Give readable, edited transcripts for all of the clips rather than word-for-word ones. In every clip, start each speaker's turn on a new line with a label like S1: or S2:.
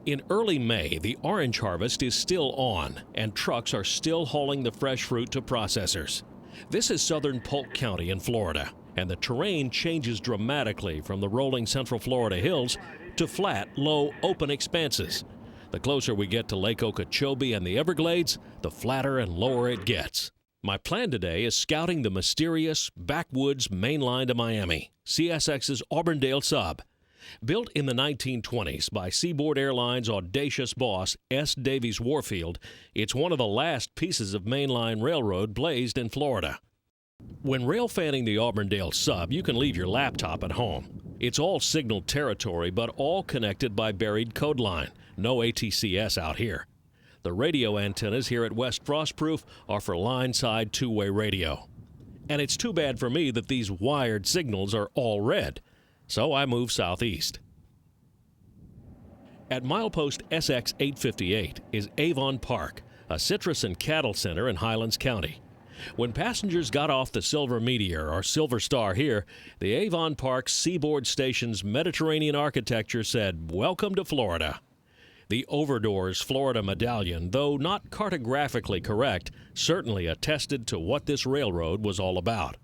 S1: In early May, the orange harvest is still on, and trucks are still hauling the fresh fruit to processors. This is southern Polk County in Florida, and the terrain changes dramatically from the rolling Central Florida hills to flat, low, open expanses. The closer we get to Lake Okeechobee and the Everglades, the flatter and lower it gets. My plan today is scouting the mysterious Backwoods main line to Miami, CSX's Auburndale Sub. Built in the 1920s by Seaboard Airlines' audacious boss, S. Davies Warfield, it's one of the last pieces of mainline railroad blazed in Florida. When rail fanning the Auburndale Sub, you can leave your laptop at home. It's all signal territory, but all connected by buried code line. No ATCS out here. The radio antennas here at West Frostproof are for line-side two-way radio. And it's too bad for me that these wired signals are all red. So I move southeast. At milepost SX 858 is Avon Park, a citrus and cattle center in Highlands County. When passengers got off the Silver Meteor or Silver Star here, the Avon Park Seaboard Station's Mediterranean architecture said, "Welcome to Florida." The Overdoor's Florida medallion, though not cartographically correct, certainly attested to what this railroad was all about.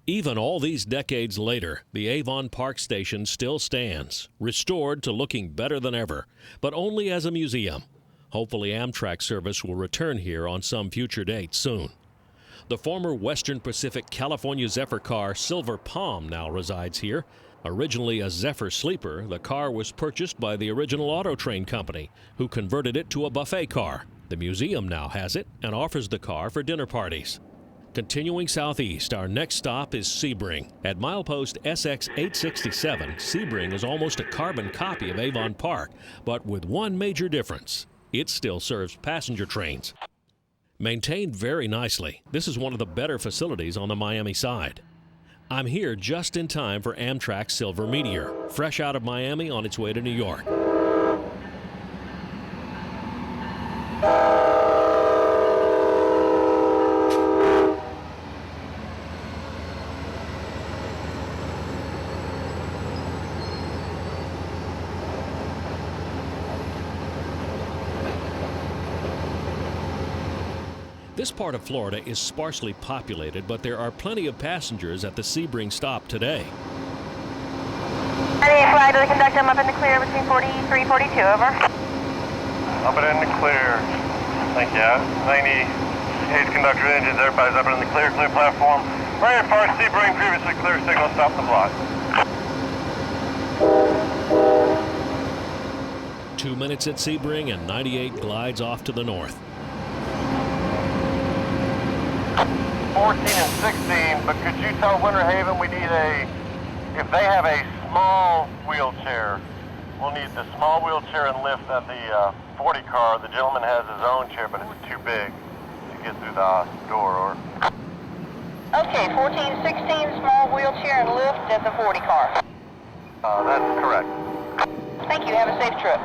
S1: Even all these decades later, the Avon Park station still stands, restored to looking better than ever, but only as a museum. Hopefully Amtrak service will return here on some future date soon. The former Western Pacific California Zephyr car Silver Palm now resides here. Originally a Zephyr sleeper, the car was purchased by the original auto train company, who converted it to a buffet car. The museum now has it and offers the car for dinner parties. Continuing southeast, our next stop is Sebring. At milepost SX 867, Sebring is almost a carbon copy of Avon Park, but with one major difference. It still serves passenger trains. Maintained very nicely, this is one of the better facilities on the Miami side. I'm here just in time for Amtrak's Silver Meteor, fresh out of Miami on its way to New York. This part of Florida is sparsely populated, but there are plenty of passengers at the Sebring stop today.
S2: 98 flag to the conductor, I'm up in the clear between 43 and 42, over.
S3: Up and in the clear. Thank you. 98 conductor engines, everybody's up and in the clear platform. Right far Sebring, previously clear signal, stop the block.
S1: 2 minutes at Sebring and 98 glides off to the north.
S3: 14 and 16, but could you tell Winter Haven we need if they have a small wheelchair, we'll need the small wheelchair and lift at the 40 car. The gentleman has his own chair, but it's too big to get through the door.
S2: Okay, 14, 16, small wheelchair and lift at the 40 car.
S3: That's correct.
S2: Thank you, have a safe trip.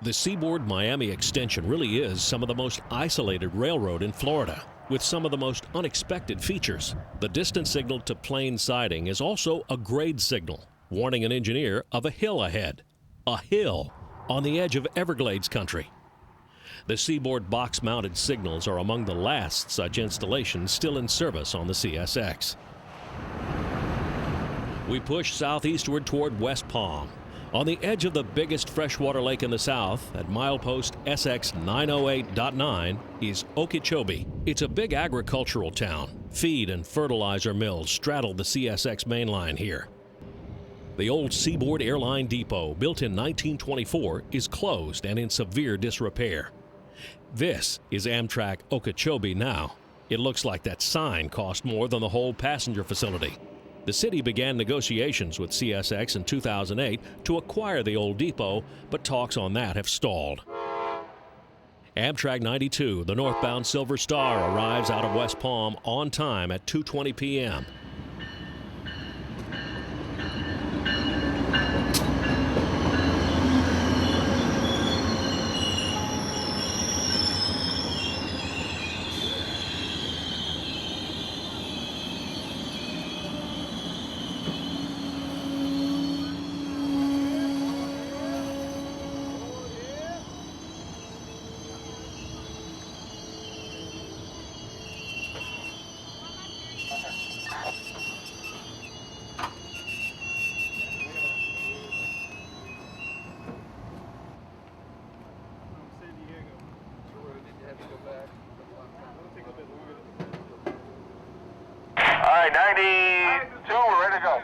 S1: The Seaboard Miami extension really is some of the most isolated railroad in Florida, with some of the most unexpected features. The distance signal to plane siding is also a grade signal, warning an engineer of a hill ahead. A hill on the edge of Everglades country. The Seaboard box-mounted signals are among the last such installations still in service on the CSX. We push southeastward toward West Palm. On the edge of the biggest freshwater lake in the south, at milepost SX 908.9, is Okeechobee. It's a big agricultural town. Feed and fertilizer mills straddle the CSX main line here. The old Seaboard Airline Depot, built in 1924, is closed and in severe disrepair. This is Amtrak Okeechobee now. It looks like that sign cost more than the whole passenger facility. The city began negotiations with CSX in 2008 to acquire the old depot, but talks on that have stalled. Amtrak 92, the northbound Silver Star, arrives out of West Palm on time at 2:20 p.m.
S3: right, 92, we're ready to go.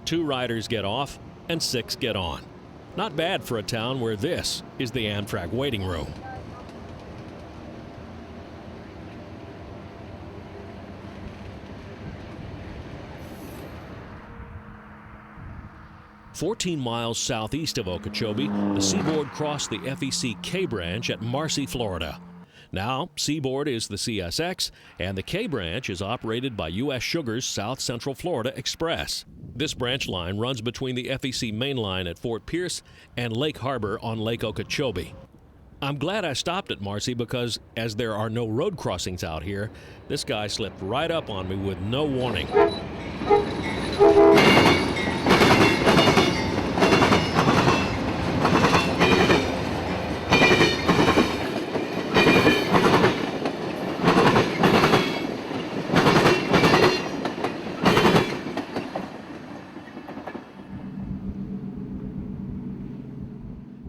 S1: 2 riders get off and 6 get on. Not bad for a town where this is the Amtrak waiting room. "14 miles southeast of Okeechobee, the Seaboard crossed the FEC K branch at Marcy, Florida. Now, Seaboard is the CSX, and the K branch is operated by U.S. Sugar's South Central Florida Express. This branch line runs between the FEC main line at Fort Pierce and Lake Harbor on Lake Okeechobee. I'm glad I stopped at Marcy because, as there are no road crossings out here, this guy slipped right up on me with no warning.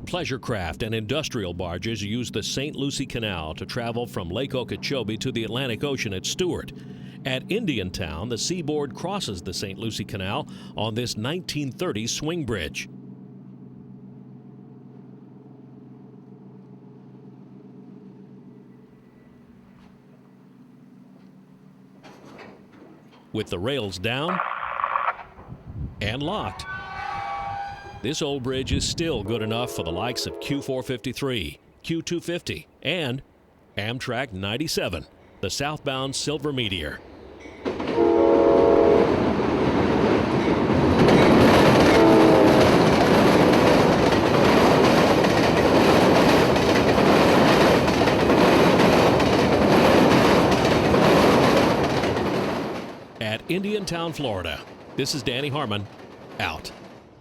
S1: Pleasure craft and industrial barges use the St. Lucie Canal to travel from Lake Okeechobee to the Atlantic Ocean at Stewart. At Indiantown, the Seaboard crosses the St. Lucie Canal on this 1930s swing bridge. With the rails down and locked, this old bridge is still good enough for the likes of Q453, Q250, and Amtrak 97, the southbound Silver Meteor. At Indiantown, Florida, this is Danny Harmon, out.